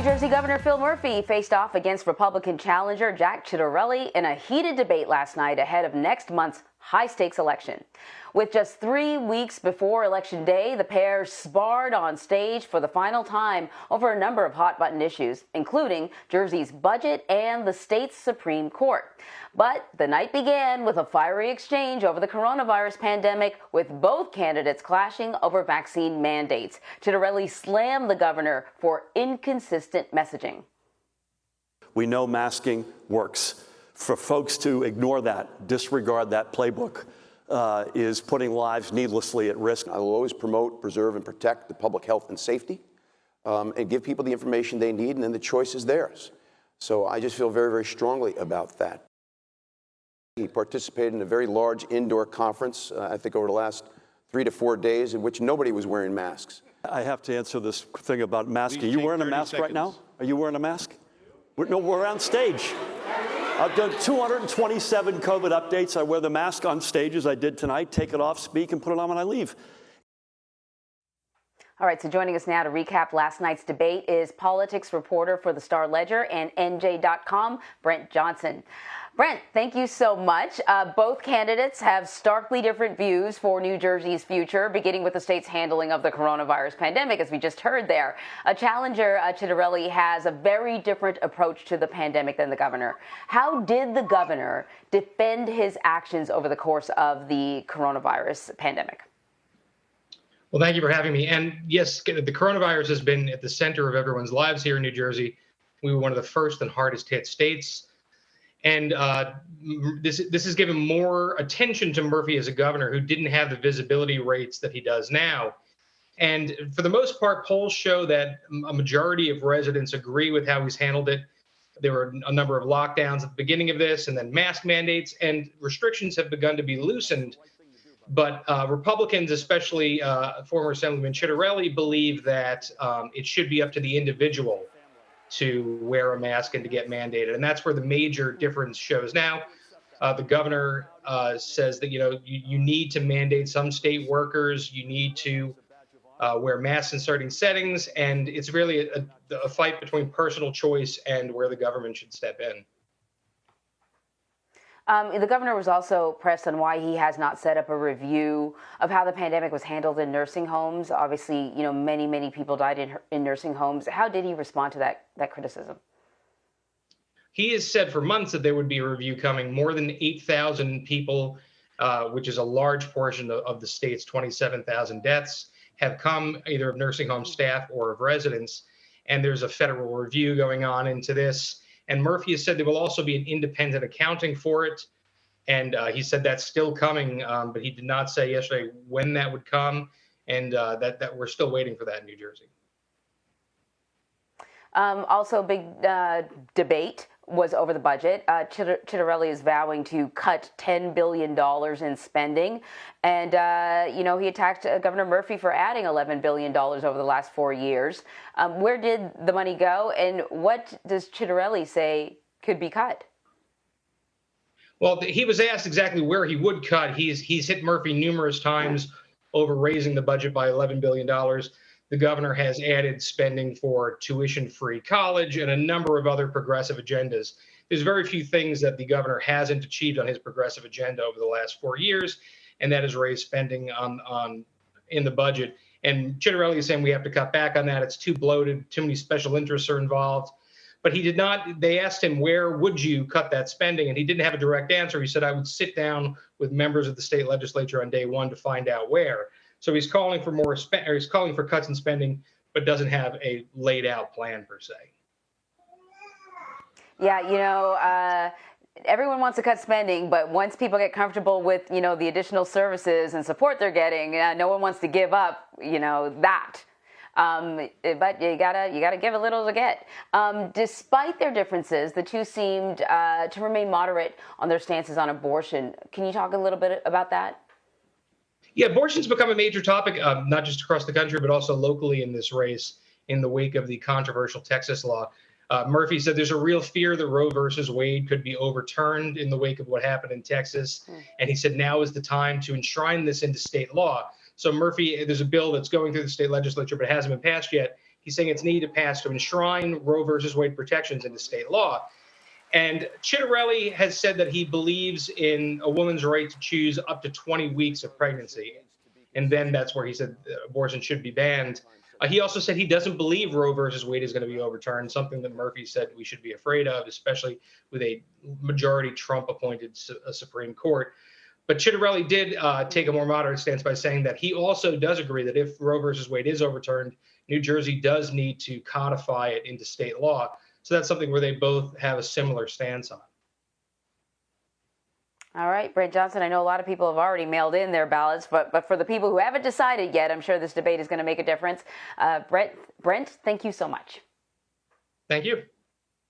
Jersey Governor Phil Murphy faced off against Republican challenger Jack Ciattarelli in a heated debate last night ahead of next month's high-stakes election. With just 3 weeks before Election Day, the pair sparred on stage for the final time over a number of hot-button issues, including Jersey's budget and the state's Supreme Court. But the night began with a fiery exchange over the coronavirus pandemic, with both candidates clashing over vaccine mandates. Ciattarelli slammed the governor for inconsistent messaging. We know masking works. For folks to ignore that, disregard that playbook, is putting lives needlessly at risk. I will always promote, preserve, and protect the public health and safety, and give people the information they need, and then the choice is theirs. So I just feel very, very strongly about that. He participated in a very large indoor conference, I think over the last 3 to 4 days, in which nobody was wearing masks. I have to answer this thing about masking. Are you wearing a mask right now? Are you wearing a mask? No, we're on stage. I've done 227 COVID updates. I wear the mask on stage as I did tonight, take it off, speak, and put it on when I leave. All right, so joining us now to recap last night's debate is politics reporter for the Star-Ledger and NJ.com, Brent Johnson. Brent, thank you so much. Both candidates have starkly different views for New Jersey's future, beginning with the state's handling of the coronavirus pandemic, as we just heard there. Challenger Ciattarelli has a very different approach to the pandemic than the governor. How did the governor defend his actions over the course of the coronavirus pandemic? Well, thank you for having me. And yes, the coronavirus has been at the center of everyone's lives here in New Jersey. We were one of the first and hardest hit states. And this has given more attention to Murphy as a governor who didn't have the visibility rates that he does now. And for the most part, polls show that a majority of residents agree with how he's handled it. There were a number of lockdowns at the beginning of this, and then mask mandates, and restrictions have begun to be loosened. But Republicans, especially former Assemblyman Ciattarelli, believe that it should be up to the individual to wear a mask and to get mandated. And that's where the major difference shows now. The governor says that, you need to mandate some state workers. You need to wear masks in certain settings. And it's really a fight between personal choice and where the government should step in. The governor was also pressed on why he has not set up a review of how the pandemic was handled in nursing homes. Obviously, many people died in nursing homes. How did he respond to that criticism? He has said for months that there would be a review coming. More than 8,000 people, which is a large portion of the state's 27,000 deaths, have come either of nursing home staff or of residents. And there's a federal review going on into this. And Murphy has said there will also be an independent accounting for it. And he said that's still coming, but he did not say yesterday when that would come, and that we're still waiting for that in New Jersey. Also, a big debate was over the budget. Ciattarelli is vowing to cut $10 billion in spending. And, he attacked Governor Murphy for adding $11 billion over the last 4 years. Where did the money go? And what does Ciattarelli say could be cut? Well, he was asked exactly where he would cut. He's hit Murphy numerous times over raising the budget by $11 billion. The governor has added spending for tuition-free college and a number of other progressive agendas. There's very few things that the governor hasn't achieved on his progressive agenda over the last 4 years, and that has raised spending in the budget. And Ciattarelli is saying we have to cut back on that. It's too bloated. Too many special interests are involved. But he did not. They asked him, where would you cut that spending? And he didn't have a direct answer. He said, I would sit down with members of the state legislature on day one to find out where. So he's calling for he's calling for cuts in spending, but doesn't have a laid out plan per se. Yeah, everyone wants to cut spending, but once people get comfortable with, the additional services and support they're getting, no one wants to give up, that. But you gotta give a little to get. Despite their differences, the two seemed to remain moderate on their stances on abortion. Can you talk a little bit about that? Yeah, abortion's become a major topic, not just across the country, but also locally in this race in the wake of the controversial Texas law. Murphy said there's a real fear that Roe versus Wade could be overturned in the wake of what happened in Texas. And he said now is the time to enshrine this into state law. So Murphy, there's a bill that's going through the state legislature, but it hasn't been passed yet. He's saying it's needed to pass to enshrine Roe versus Wade protections into state law. And Ciattarelli has said that he believes in a woman's right to choose up to 20 weeks of pregnancy. And then that's where he said abortion should be banned. He also said he doesn't believe Roe versus Wade is going to be overturned, something that Murphy said we should be afraid of, especially with a majority Trump-appointed Supreme Court. But Ciattarelli did take a more moderate stance by saying that he also does agree that if Roe versus Wade is overturned, New Jersey does need to codify it into state law. So that's something where they both have a similar stance on. All right, Brent Johnson, I know a lot of people have already mailed in their ballots, but for the people who haven't decided yet, I'm sure this debate is going to make a difference. Brent, thank you so much. Thank you.